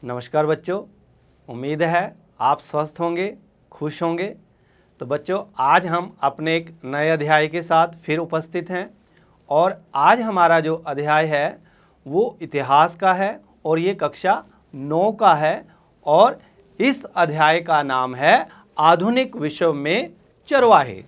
नमस्कार बच्चों, उम्मीद है आप स्वस्थ होंगे, खुश होंगे। तो बच्चों, आज हम अपने एक नए अध्याय के साथ फिर उपस्थित हैं और आज हमारा जो अध्याय है वो इतिहास का है और ये कक्षा 9 का है और इस अध्याय का नाम है आधुनिक विश्व में चरवाहे।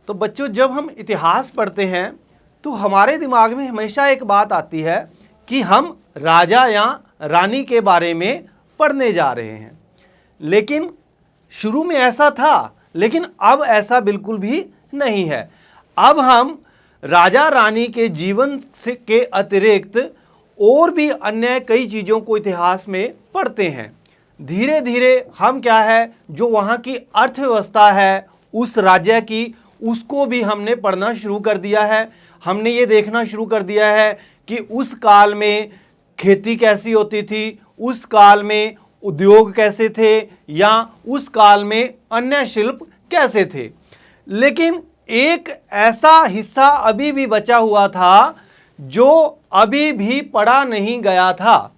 तो बच्चों, जब हम इतिहास पढ़ते हैं तो हमारे दिमाग में हमेशा एक बात आती है कि हम राजा या रानी के बारे में पढ़ने जा रहे हैं। लेकिन शुरू में ऐसा था, लेकिन अब ऐसा बिल्कुल भी नहीं है। अब हम राजा रानी के जीवन से के अतिरिक्त और भी अन्य कई चीज़ों को इतिहास में पढ़ते हैं। धीरे धीरे हम क्या है, जो वहाँ की अर्थव्यवस्था है उस राज्य की, उसको भी हमने पढ़ना शुरू कर दिया है। हमने ये देखना शुरू कर दिया है कि उस काल में खेती कैसी होती थी, उस काल में उद्योग कैसे थे या उस काल में अन्य शिल्प कैसे थे। लेकिन एक ऐसा हिस्सा अभी भी बचा हुआ था जो अभी भी पढ़ा नहीं गया था।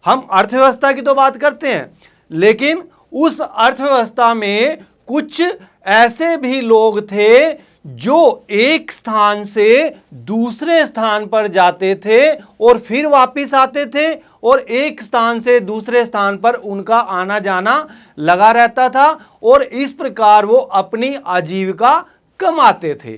हम अर्थव्यवस्था की तो बात करते हैं, लेकिन उस अर्थव्यवस्था में कुछ ऐसे भी लोग थे जो एक स्थान से दूसरे स्थान पर जाते थे और फिर वापस आते थे और एक स्थान से दूसरे स्थान पर उनका आना जाना लगा रहता था और इस प्रकार वो अपनी आजीविका कमाते थे।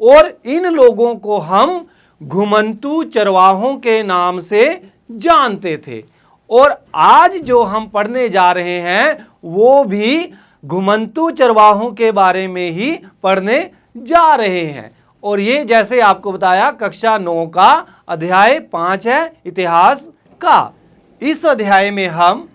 और इन लोगों को हम घुमंतू चरवाहों के नाम से जानते थे। और आज जो हम पढ़ने जा रहे हैं वो भी घुमंतू चरवाहों के बारे में ही पढ़ने जा रहे हैं। और ये जैसे आपको बताया कक्षा 9 का अध्याय 5 है इतिहास का। इस अध्याय में हम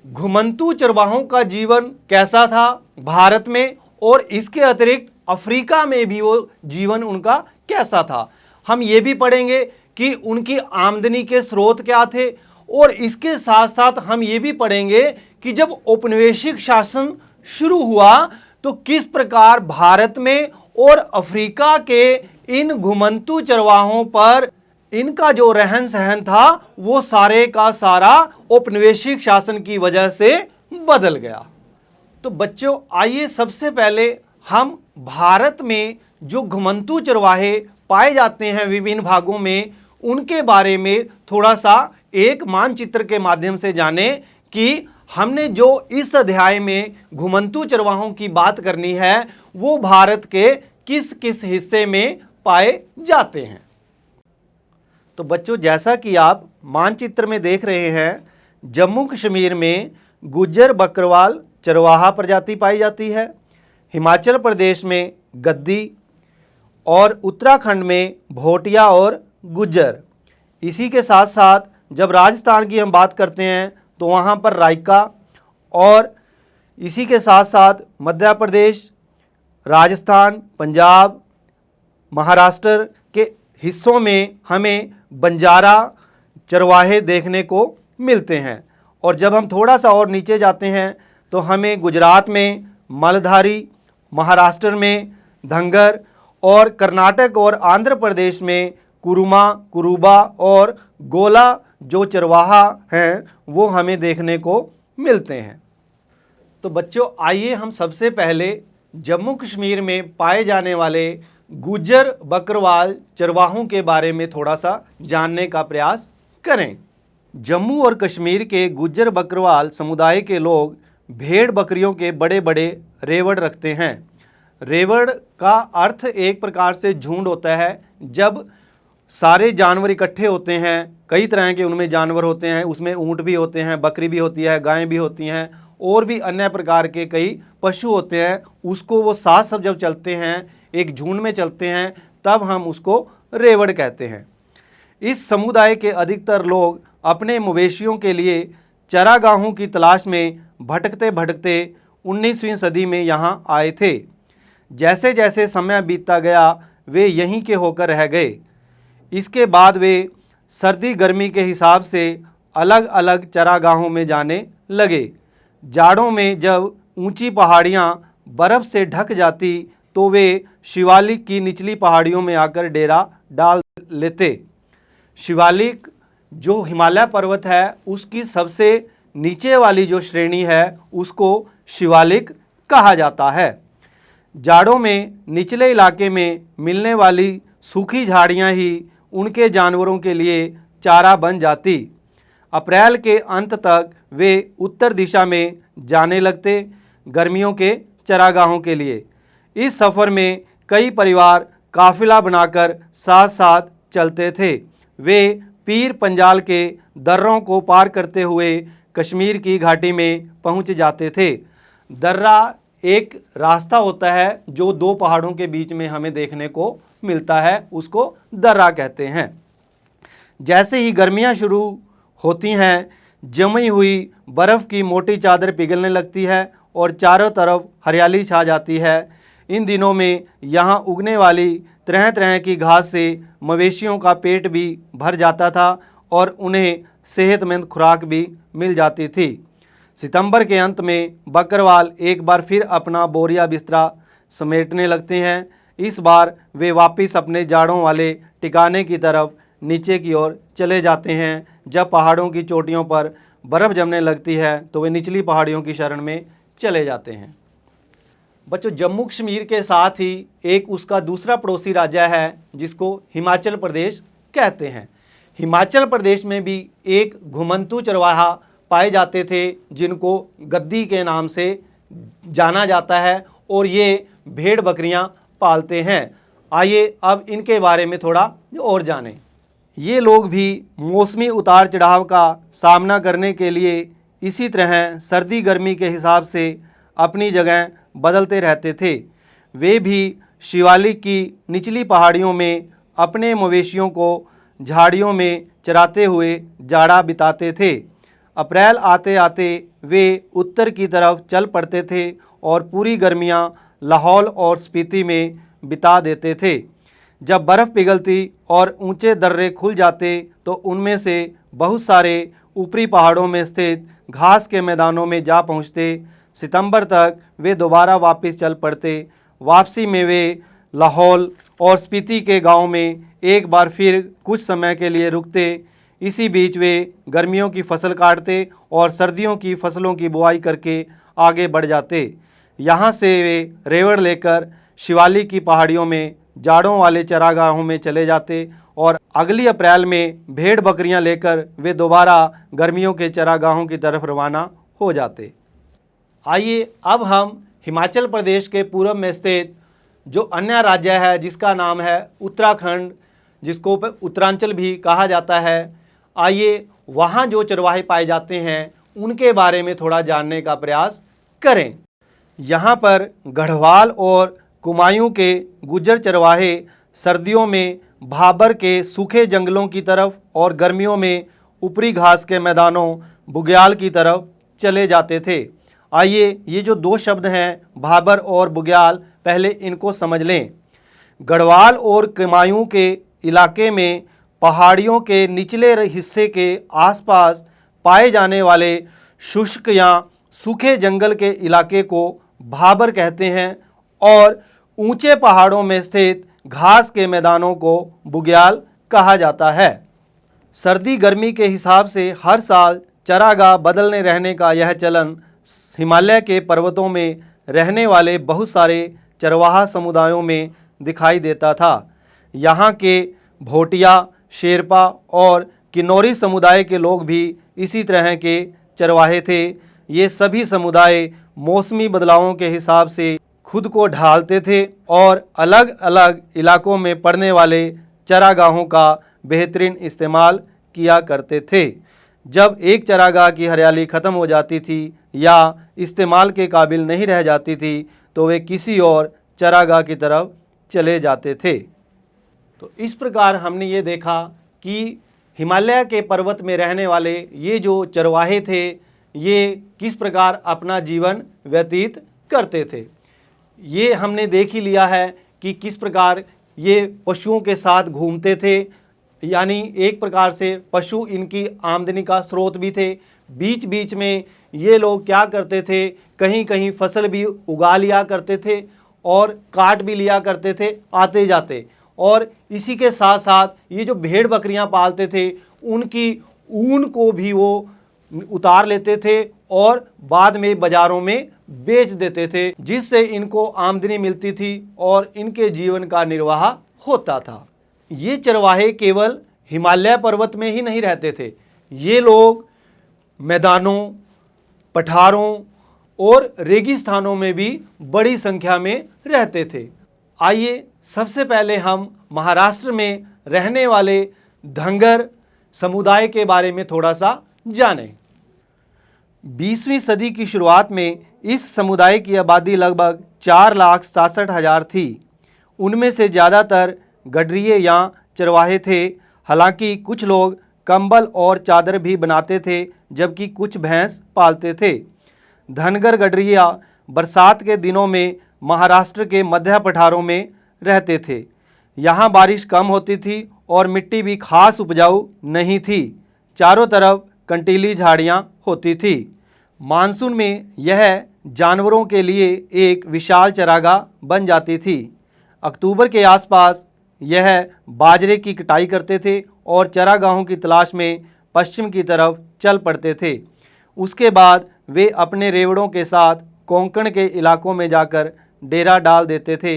घुमंतू चरवाहों का जीवन कैसा था भारत में और इसके अतिरिक्त अफ्रीका में भी वो जीवन उनका कैसा था, हम ये भी पढ़ेंगे कि उनकी आमदनी के स्रोत क्या थे। और इसके साथ साथ हम ये भी पढ़ेंगे कि जब औपनिवेशिक शासन शुरू हुआ तो किस प्रकार भारत में और अफ्रीका के इन घुमंतू चरवाहों पर इनका जो रहन सहन था वो सारे का सारा औपनिवेशिक शासन की वजह से बदल गया। तो बच्चों, आइए सबसे पहले हम भारत में जो घुमंतू चरवाहे पाए जाते हैं विभिन्न भागों में, उनके बारे में थोड़ा सा एक मानचित्र के माध्यम से जाने कि हमने जो इस अध्याय में घुमंतू चरवाहों की बात करनी है वो भारत के किस किस हिस्से में पाए जाते हैं। तो बच्चों, जैसा कि आप मानचित्र में देख रहे हैं, जम्मू कश्मीर में गुज्जर बकरवाल चरवाहा प्रजाति पाई जाती है, हिमाचल प्रदेश में गद्दी और उत्तराखंड में भोटिया और गुज्जर। इसी के साथ साथ जब राजस्थान की हम बात करते हैं तो वहाँ पर रायका और इसी के साथ साथ मध्य प्रदेश, राजस्थान, पंजाब, महाराष्ट्र के हिस्सों में हमें बंजारा चरवाहे देखने को मिलते हैं। और जब हम थोड़ा सा और नीचे जाते हैं तो हमें गुजरात में मलधारी, महाराष्ट्र में धंगर और कर्नाटक और आंध्र प्रदेश में कुरुमा, कुरुबा और गोला जो चरवाहा हैं वो हमें देखने को मिलते हैं। तो बच्चों, आइए हम सबसे पहले जम्मू कश्मीर में पाए जाने वाले गुज्जर बकरवाल चरवाहों के बारे में थोड़ा सा जानने का प्रयास करें। जम्मू और कश्मीर के गुज्जर बकरवाल समुदाय के लोग भेड़ बकरियों के बड़े बड़े रेवड़ रखते हैं। रेवड़ का अर्थ एक प्रकार से झुंड होता है। जब सारे जानवर इकट्ठे होते हैं, कई तरह के उनमें जानवर होते हैं, उसमें ऊँट भी होते हैं, बकरी भी होती है, गायें भी होती हैं और भी अन्य प्रकार के कई पशु होते हैं, उसको वो साथ सब जब चलते हैं, एक झुंड में चलते हैं, तब हम उसको रेवड़ कहते हैं। इस समुदाय के अधिकतर लोग अपने मवेशियों के लिए चरागाहों की तलाश में भटकते भटकते 19वीं सदी में यहाँ आए थे। जैसे जैसे समय बीतता गया वे यहीं के होकर रह गए। इसके बाद वे सर्दी गर्मी के हिसाब से अलग अलग चरागाहों में जाने लगे। जाड़ों में जब ऊंची पहाड़ियां बर्फ़ से ढक जाती तो वे शिवालिक की निचली पहाड़ियों में आकर डेरा डाल लेते। शिवालिक जो हिमालय पर्वत है उसकी सबसे नीचे वाली जो श्रेणी है उसको शिवालिक कहा जाता है। जाड़ों में निचले इलाके में मिलने वाली सूखी झाड़ियां ही उनके जानवरों के लिए चारा बन जाती। अप्रैल के अंत तक वे उत्तर दिशा में जाने लगते गर्मियों के चरागाहों के लिए। इस सफ़र में कई परिवार काफिला बनाकर साथ साथ चलते थे। वे पीर पंजाल के दर्रों को पार करते हुए कश्मीर की घाटी में पहुंच जाते थे। दर्रा एक रास्ता होता है जो दो पहाड़ों के बीच में हमें देखने को मिलता है, उसको दर्रा कहते हैं। जैसे ही गर्मियां शुरू होती हैं, जमी हुई बर्फ़ की मोटी चादर पिघलने लगती है और चारों तरफ हरियाली छा जाती है। इन दिनों में यहाँ उगने वाली तरह तरह की घास से मवेशियों का पेट भी भर जाता था और उन्हें सेहतमंद खुराक भी मिल जाती थी। सितंबर के अंत में बकरवाल एक बार फिर अपना बोरिया बिस्तरा समेटने लगते हैं। इस बार वे वापस अपने जाड़ों वाले ठिकाने की तरफ नीचे की ओर चले जाते हैं। जब पहाड़ों की चोटियों पर बर्फ़ जमने लगती है तो वे निचली पहाड़ियों की शरण में चले जाते हैं। बच्चों, जम्मू कश्मीर के साथ ही एक उसका दूसरा पड़ोसी राज्य है जिसको हिमाचल प्रदेश कहते हैं। हिमाचल प्रदेश में भी एक घुमंतू चरवाहा पाए जाते थे जिनको गद्दी के नाम से जाना जाता है और ये भेड़ बकरियां पालते हैं। आइए अब इनके बारे में थोड़ा और जानें। ये लोग भी मौसमी उतार चढ़ाव का सामना करने के लिए इसी तरह सर्दी गर्मी के हिसाब से अपनी जगह बदलते रहते थे। वे भी शिवालिक की निचली पहाड़ियों में अपने मवेशियों को झाड़ियों में चराते हुए जाड़ा बिताते थे। अप्रैल आते आते वे उत्तर की तरफ चल पड़ते थे और पूरी गर्मियां लाहौल और स्पीति में बिता देते थे। जब बर्फ़ पिघलती और ऊंचे दर्रे खुल जाते तो उनमें से बहुत सारे ऊपरी पहाड़ों में स्थित घास के मैदानों में जा पहुंचते। सितंबर तक वे दोबारा वापस चल पड़ते। वापसी में वे लाहौल और स्पीति के गांव में एक बार फिर कुछ समय के लिए रुकते। इसी बीच वे गर्मियों की फसल काटते और सर्दियों की फसलों की बुआई करके आगे बढ़ जाते। यहाँ से वे रेवड़ लेकर शिवालिक की पहाड़ियों में जाड़ों वाले चरागाहों में चले जाते और अगली अप्रैल में भेड़ बकरियां लेकर वे दोबारा गर्मियों के चरागाहों की तरफ रवाना हो जाते। आइए अब हम हिमाचल प्रदेश के पूर्व में स्थित जो अन्य राज्य है जिसका नाम है उत्तराखंड, जिसको उत्तरांचल भी कहा जाता है, आइए वहाँ जो चरवाहे पाए जाते हैं उनके बारे में थोड़ा जानने का प्रयास करें। यहाँ पर गढ़वाल और कुमायूं के गुज्जर चरवाहे सर्दियों में भाबर के सूखे जंगलों की तरफ और गर्मियों में ऊपरी घास के मैदानों बुग्याल की तरफ चले जाते थे। आइए ये जो दो शब्द हैं भाबर और बुग्याल, पहले इनको समझ लें। गढ़वाल और कुमायूं के इलाके में पहाड़ियों के निचले हिस्से के आसपास पाए जाने वाले शुष्क या सूखे जंगल के इलाके को भाबर कहते हैं और ऊंचे पहाड़ों में स्थित घास के मैदानों को बुग्याल कहा जाता है। सर्दी गर्मी के हिसाब से हर साल चरागाह बदलने रहने का यह चलन हिमालय के पर्वतों में रहने वाले बहुत सारे चरवाहा समुदायों में दिखाई देता था। यहाँ के भोटिया, शेरपा और किन्नौरी समुदाय के लोग भी इसी तरह के चरवाहे थे। ये सभी समुदाय मौसमी बदलावों के हिसाब से खुद को ढालते थे और अलग अलग इलाकों में पड़ने वाले चरागाहों का बेहतरीन इस्तेमाल किया करते थे। जब एक चरागाह की हरियाली ख़त्म हो जाती थी या इस्तेमाल के काबिल नहीं रह जाती थी तो वे किसी और चरागाह की तरफ चले जाते थे। तो इस प्रकार हमने ये देखा कि हिमालय के पर्वत में रहने वाले ये जो चरवाहे थे ये किस प्रकार अपना जीवन व्यतीत करते थे। ये हमने देख ही लिया है कि किस प्रकार ये पशुओं के साथ घूमते थे, यानी एक प्रकार से पशु इनकी आमदनी का स्रोत भी थे। बीच बीच में ये लोग क्या करते थे, कहीं कहीं फसल भी उगा लिया करते थे और काट भी लिया करते थे आते जाते। और इसी के साथ साथ ये जो भेड़ बकरियां पालते थे उनकी ऊन को भी वो उतार लेते थे और बाद में बाजारों में बेच देते थे, जिससे इनको आमदनी मिलती थी और इनके जीवन का निर्वाह होता था। ये चरवाहे केवल हिमालय पर्वत में ही नहीं रहते थे, ये लोग मैदानों, पठारों और रेगिस्तानों में भी बड़ी संख्या में रहते थे। आइए सबसे पहले हम महाराष्ट्र में रहने वाले धंगर समुदाय के बारे में थोड़ा सा जानें। 20वीं सदी की शुरुआत में इस समुदाय की आबादी लगभग 4,67,000 थी। उनमें से ज़्यादातर गडरिये या चरवाहे थे। हालांकि कुछ लोग कंबल और चादर भी बनाते थे, जबकि कुछ भैंस पालते थे। धनगर गडरिया बरसात के दिनों में महाराष्ट्र के मध्य पठारों में रहते थे। यहाँ बारिश कम होती थी और मिट्टी भी खास उपजाऊ नहीं थी। चारों तरफ कंटीली झाड़ियाँ होती थी। मानसून में यह जानवरों के लिए एक विशाल चरागाह बन जाती थी। अक्टूबर के आसपास यह बाजरे की कटाई करते थे और चरागाहों की तलाश में पश्चिम की तरफ चल पड़ते थे। उसके बाद वे अपने रेवड़ों के साथ कोंकण के इलाकों में जाकर डेरा डाल देते थे।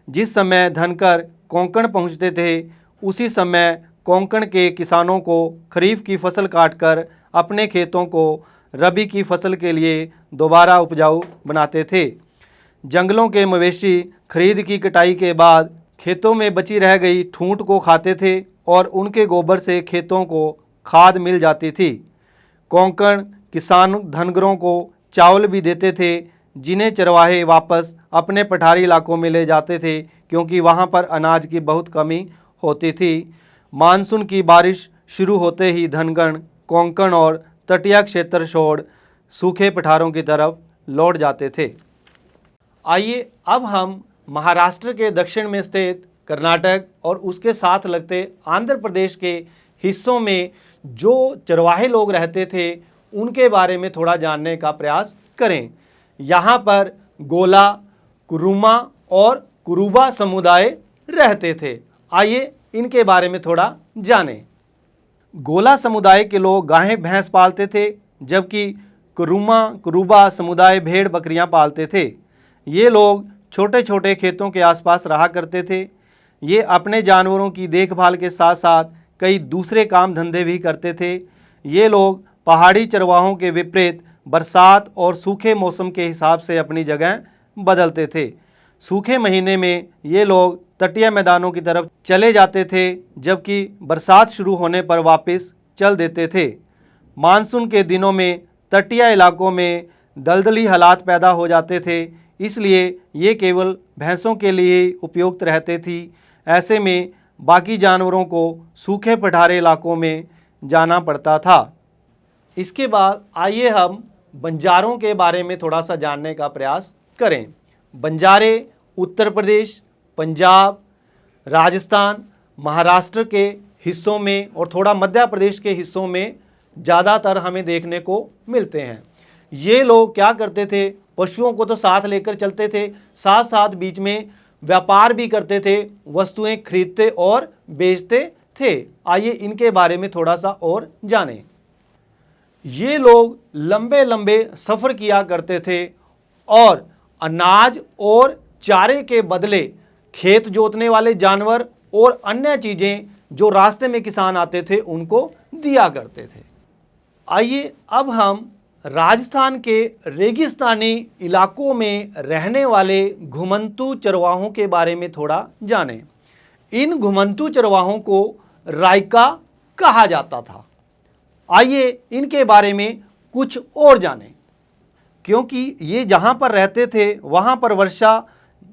जिस समय धनकर कोंकण पहुंचते थे, उसी समय कोंकण के किसानों को खरीफ की फसल काटकर अपने खेतों को रबी की फसल के लिए दोबारा उपजाऊ बनाते थे। जंगलों के मवेशी खरीद की कटाई के बाद खेतों में बची रह गई ठूंठ को खाते थे और उनके गोबर से खेतों को खाद मिल जाती थी। कोंकण किसान धनगरों को चावल भी देते थे, जिन्हें चरवाहे वापस अपने पठारी इलाकों में ले जाते थे, क्योंकि वहाँ पर अनाज की बहुत कमी होती थी। मानसून की बारिश शुरू होते ही धनगण कोंकण और तटीय क्षेत्र छोड़ सूखे पठारों की तरफ लौट जाते थे। आइए अब हम महाराष्ट्र के दक्षिण में स्थित कर्नाटक और उसके साथ लगते आंध्र प्रदेश के हिस्सों में जो चरवाहे लोग रहते थे उनके बारे में थोड़ा जानने का प्रयास करें। यहाँ पर गोला, कुरुमा और कुरुबा समुदाय रहते थे। आइए इनके बारे में थोड़ा जानें। गोला समुदाय के लोग गायें भैंस पालते थे, जबकि कुरुबा समुदाय भेड़ बकरियां पालते थे। ये लोग छोटे छोटे खेतों के आसपास रहा करते थे। ये अपने जानवरों की देखभाल के साथ साथ कई दूसरे काम धंधे भी करते थे। ये लोग पहाड़ी चरवाहों के विपरीत बरसात और सूखे मौसम के हिसाब से अपनी जगह बदलते थे। सूखे महीने में ये लोग तटीय मैदानों की तरफ चले जाते थे, जबकि बरसात शुरू होने पर वापस चल देते थे। मानसून के दिनों में तटीय इलाकों में दलदली हालात पैदा हो जाते थे, इसलिए ये केवल भैंसों के लिए उपयुक्त रहते थी। ऐसे में बाकी जानवरों को सूखे पठारे इलाकों में जाना पड़ता था। इसके बाद आइए हम बंजारों के बारे में थोड़ा सा जानने का प्रयास करें। बंजारे उत्तर प्रदेश, पंजाब, राजस्थान, महाराष्ट्र के हिस्सों में और थोड़ा मध्य प्रदेश के हिस्सों में ज़्यादातर हमें देखने को मिलते हैं। ये लोग क्या करते थे, पशुओं को तो साथ लेकर चलते थे, साथ साथ बीच में व्यापार भी करते थे, वस्तुएं खरीदते और बेचते थे। आइए इनके बारे में थोड़ा सा और जानें। ये लोग लंबे लंबे सफ़र किया करते थे और अनाज और चारे के बदले खेत जोतने वाले जानवर और अन्य चीज़ें जो रास्ते में किसान आते थे उनको दिया करते थे। आइए अब हम राजस्थान के रेगिस्तानी इलाकों में रहने वाले घुमंतू चरवाहों के बारे में थोड़ा जानें। इन घुमंतू चरवाहों को रायका कहा जाता था। आइए इनके बारे में कुछ और जानें। क्योंकि ये जहाँ पर रहते थे वहाँ पर वर्षा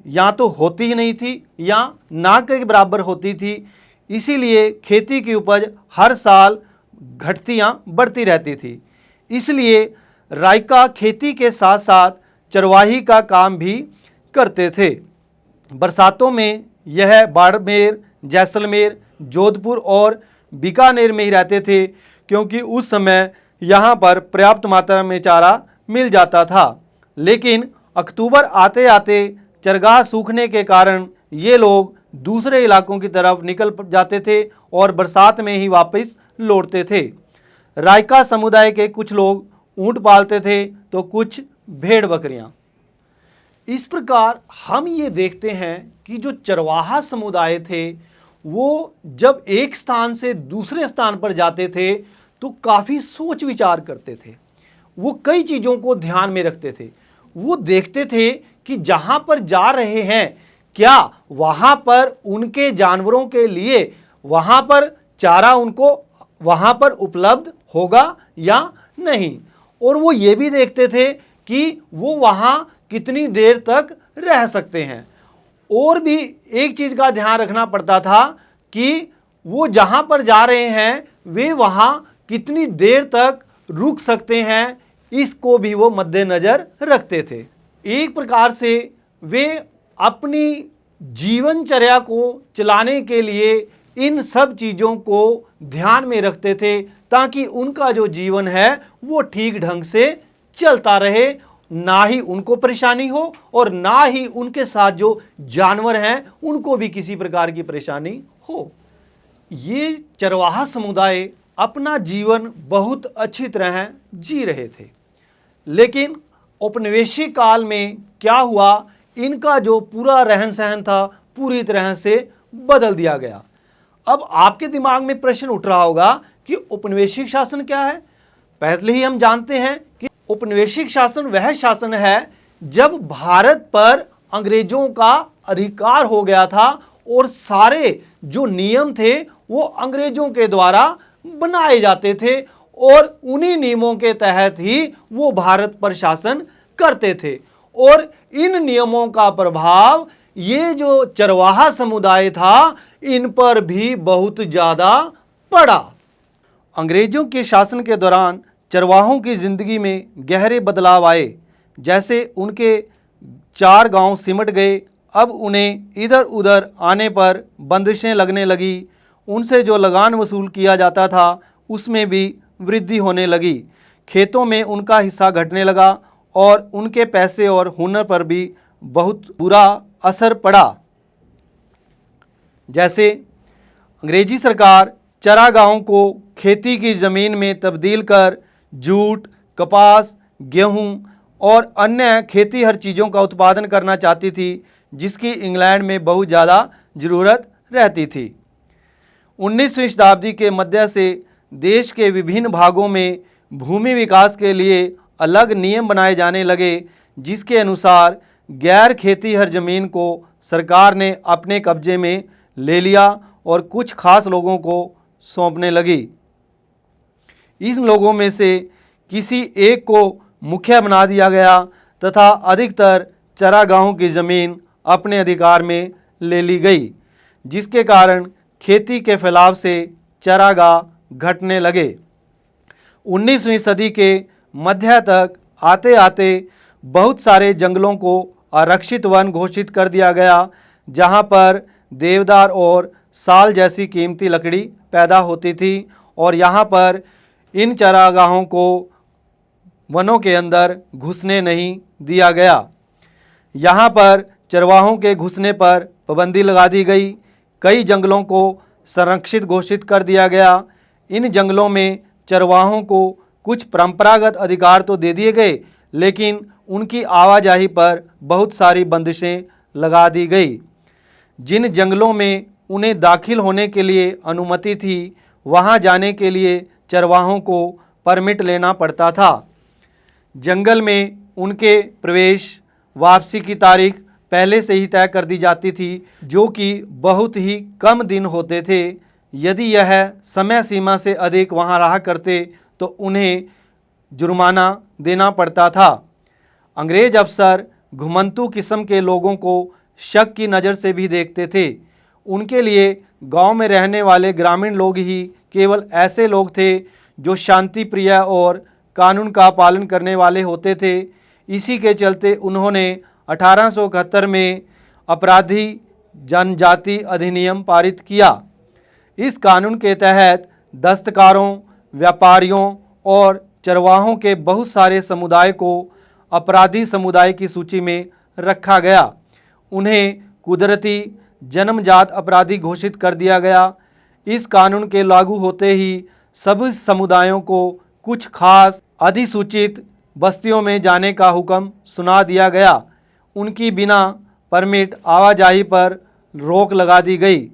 या तो होती ही नहीं थी या ना के बराबर होती थी, इसीलिए खेती की उपज हर साल घटती या बढ़ती रहती थी। इसलिए रायका खेती के साथ साथ चरवाही का काम भी करते थे। बरसातों में यह बाड़मेर, जैसलमेर, जोधपुर और बीकानेर में ही रहते थे, क्योंकि उस समय यहाँ पर पर्याप्त मात्रा में चारा मिल जाता था। लेकिन अक्टूबर आते आते चरगाह सूखने के कारण ये लोग दूसरे इलाकों की तरफ निकल जाते थे और बरसात में ही वापस लौटते थे। रायका समुदाय के कुछ लोग ऊंट पालते थे तो कुछ भेड़ बकरियां। इस प्रकार हम ये देखते हैं कि जो चरवाहा समुदाय थे वो जब एक स्थान से दूसरे स्थान पर जाते थे तो काफ़ी सोच विचार करते थे। वो कई चीज़ों को ध्यान में रखते थे। वो देखते थे कि जहाँ पर जा रहे हैं क्या वहाँ पर उनके जानवरों के लिए वहाँ पर चारा उनको वहाँ पर उपलब्ध होगा या नहीं। और वो ये भी देखते थे कि वो वहाँ कितनी देर तक रह सकते हैं। और भी एक चीज़ का ध्यान रखना पड़ता था कि वो जहाँ पर जा रहे हैं वे वहाँ कितनी देर तक रुक सकते हैं, इसको भी वो मद्देनज़र रखते थे। एक प्रकार से वे अपनी जीवनचर्या को चलाने के लिए इन सब चीज़ों को ध्यान में रखते थे ताकि उनका जो जीवन है वो ठीक ढंग से चलता रहे, ना ही उनको परेशानी हो और ना ही उनके साथ जो जानवर हैं उनको भी किसी प्रकार की परेशानी हो। ये चरवाहा समुदाय अपना जीवन बहुत अच्छी तरह जी रहे थे। लेकिन औपनिवेशिक काल में क्या हुआ, इनका जो पूरा रहन सहन था पूरी तरह से बदल दिया गया। अब आपके दिमाग में प्रश्न उठ रहा होगा कि औपनिवेशिक शासन क्या है। पहले ही हम जानते हैं कि औपनिवेशिक शासन वह शासन है जब भारत पर अंग्रेजों का अधिकार हो गया था और सारे जो नियम थे वो अंग्रेजों के द्वारा बनाए जाते थे और उन्हीं नियमों के तहत ही वो भारत पर शासन करते थे। और इन नियमों का प्रभाव ये जो चरवाहा समुदाय था इन पर भी बहुत ज़्यादा पड़ा। अंग्रेजों के शासन के दौरान चरवाहों की ज़िंदगी में गहरे बदलाव आए। जैसे उनके 4 गांव सिमट गए, अब उन्हें इधर उधर आने पर बंदिशें लगने लगी। उनसे जो लगान वसूल किया जाता था उसमें भी वृद्धि होने लगी। खेतों में उनका हिस्सा घटने लगा और उनके पैसे और हुनर पर भी बहुत बुरा असर पड़ा। जैसे अंग्रेजी सरकार चरागाहों को खेती की ज़मीन में तब्दील कर जूट, कपास, गेहूं और अन्य खेती हर चीज़ों का उत्पादन करना चाहती थी, जिसकी इंग्लैंड में बहुत ज़्यादा ज़रूरत रहती थी। 19वीं शताब्दी के मध्य से देश के विभिन्न भागों में भूमि विकास के लिए अलग नियम बनाए जाने लगे, जिसके अनुसार गैर खेती हर ज़मीन को सरकार ने अपने कब्जे में ले लिया और कुछ खास लोगों को सौंपने लगी। इन लोगों में से किसी एक को मुखिया बना दिया गया तथा अधिकतर चरागाहों की ज़मीन अपने अधिकार में ले ली गई, जिसके कारण खेती के फैलाव से चरागाह घटने लगे। 19वीं सदी के मध्य तक आते आते बहुत सारे जंगलों को आरक्षित वन घोषित कर दिया गया, जहां पर देवदार और साल जैसी कीमती लकड़ी पैदा होती थी और यहां पर इन चरागाहों को वनों के अंदर घुसने नहीं दिया गया। यहाँ पर चरवाहों के घुसने पर पाबंदी लगा दी गई। कई जंगलों को संरक्षित घोषित कर दिया गया। इन जंगलों में चरवाहों को कुछ परंपरागत अधिकार तो दे दिए गए, लेकिन उनकी आवाजाही पर बहुत सारी बंदिशें लगा दी गई। जिन जंगलों में उन्हें दाखिल होने के लिए अनुमति थी, वहां जाने के लिए चरवाहों को परमिट लेना पड़ता था। जंगल में उनके प्रवेश वापसी की तारीख पहले से ही तय कर दी जाती थी, जो कि बहुत ही कम दिन होते थे। यदि यह समय सीमा से अधिक वहां रहा करते तो उन्हें जुर्माना देना पड़ता था। अंग्रेज अफसर घुमंतू किस्म के लोगों को शक की नज़र से भी देखते थे। उनके लिए गांव में रहने वाले ग्रामीण लोग ही केवल ऐसे लोग थे जो शांति प्रिय और कानून का पालन करने वाले होते थे। इसी के चलते उन्होंने 1871 में अपराधी जनजाति अधिनियम पारित किया। इस कानून के तहत दस्तकारों, व्यापारियों और चरवाहों के बहुत सारे समुदाय को अपराधी समुदाय की सूची में रखा गया। उन्हें कुदरती जन्मजात अपराधी घोषित कर दिया गया। इस कानून के लागू होते ही सभी समुदायों को कुछ खास अधिसूचित बस्तियों में जाने का हुक्म सुना दिया गया। उनकी बिना परमिट आवाजाही पर रोक लगा दी गई।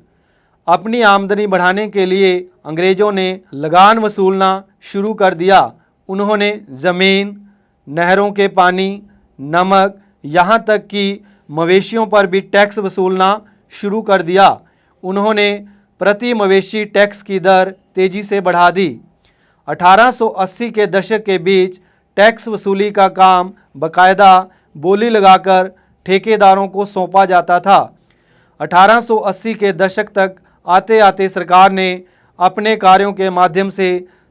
अपनी आमदनी बढ़ाने के लिए अंग्रेज़ों ने लगान वसूलना शुरू कर दिया। उन्होंने ज़मीन, नहरों के पानी, नमक, यहाँ तक कि मवेशियों पर भी टैक्स वसूलना शुरू कर दिया। उन्होंने प्रति मवेशी टैक्स की दर तेज़ी से बढ़ा दी। 1880 के दशक के बीच टैक्स वसूली का काम बाकायदा बोली लगाकर ठेकेदारों को सौंपा जाता था। 1880 के दशक तक आते आते सरकार ने अपने कार्यों के माध्यम से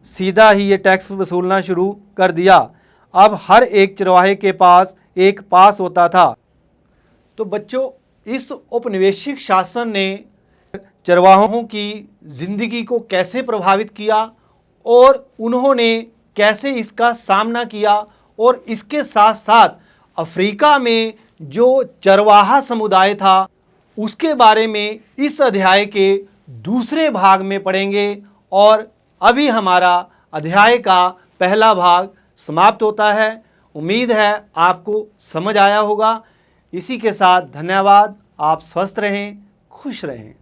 सीधा ही ये टैक्स वसूलना शुरू कर दिया। अब हर एक चरवाहे के पास एक पास होता था। तो बच्चों, इस औपनिवेशिक शासन ने चरवाहों की ज़िंदगी को कैसे प्रभावित किया और उन्होंने कैसे इसका सामना किया, और इसके साथ साथ अफ्रीका में जो चरवाहा समुदाय था उसके बारे में इस अध्याय के दूसरे भाग में पढ़ेंगे। और अभी हमारा अध्याय का पहला भाग समाप्त होता है। उम्मीद है आपको समझ आया होगा। इसी के साथ धन्यवाद। आप स्वस्थ रहें, खुश रहें।